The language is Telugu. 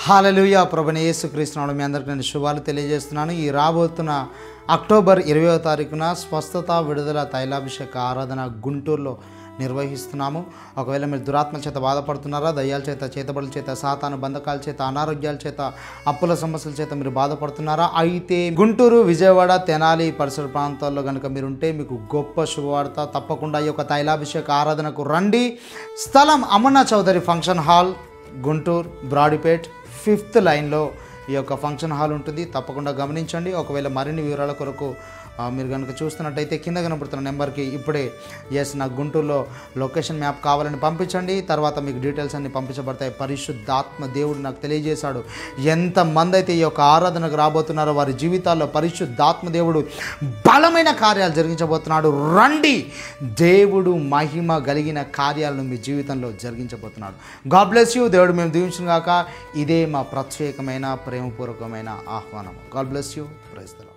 హల్లెలూయా. ప్రభువైన యేసుక్రీస్తు నామములో మీ అందరికీ నేను శుభాలు తెలియజేస్తున్నాను. ఈ రాబోతున్న అక్టోబర్ 20వ తారీఖున స్వస్థత విడుదల తైలాభిషేక ఆరాధన గుంటూరులో నిర్వహిస్తున్నాము. ఒకవేళ మీరు దురాత్మల చేత బాధపడుతున్నారా, దయ్యాల చేత, చేతబడుల చేత, సాతాను బంధకాల చేత, అనారోగ్యాల చేత, అప్పుల సమస్యల చేత మీరు బాధపడుతున్నారా, అయితే గుంటూరు, విజయవాడ, తెనాలి పరిసర ప్రాంతాల్లో కనుక మీరుంటే మీకు గొప్ప శుభవార్త. తప్పకుండా ఈ యొక్క తైలాభిషేక ఆరాధనకు రండి. స్థలం Amanna Chowdary function hall, Guntur, Brodipet 5th లైన్లో ఈ యొక్క ఫంక్షన్ హాల్ ఉంటుంది. తప్పకుండా గమనించండి. ఒకవేళ మరిన్ని వివరాల కొరకు మీరు కనుక చూస్తున్నట్టయితే కింద కనబడుతున్న నెంబర్కి ఇప్పుడే నాకు గుంటూరులో లొకేషన్ మ్యాప్ కావాలని పంపించండి. తర్వాత మీకు డీటెయిల్స్ అన్ని పంపించబడతాయి. పరిశుద్ధాత్మ దేవుడు నాకు తెలియజేశాడు, ఎంతమంది అయితే ఈ యొక్క ఆరాధనకు రాబోతున్నారో వారి జీవితాల్లో పరిశుద్ధాత్మ దేవుడు బలమైన కార్యాలు జరిగించబోతున్నాడు. రండి, దేవుడు మహిమ కలిగిన కార్యాలను మీ జీవితంలో జరిగించబోతున్నాడు. God bless you. దేవుడు మేము దీవించును గాక. ఇదే మా ప్రత్యేకమైన ప్రేమపూర్వకమైన ఆహ్వానం. God bless you. Praise the lord.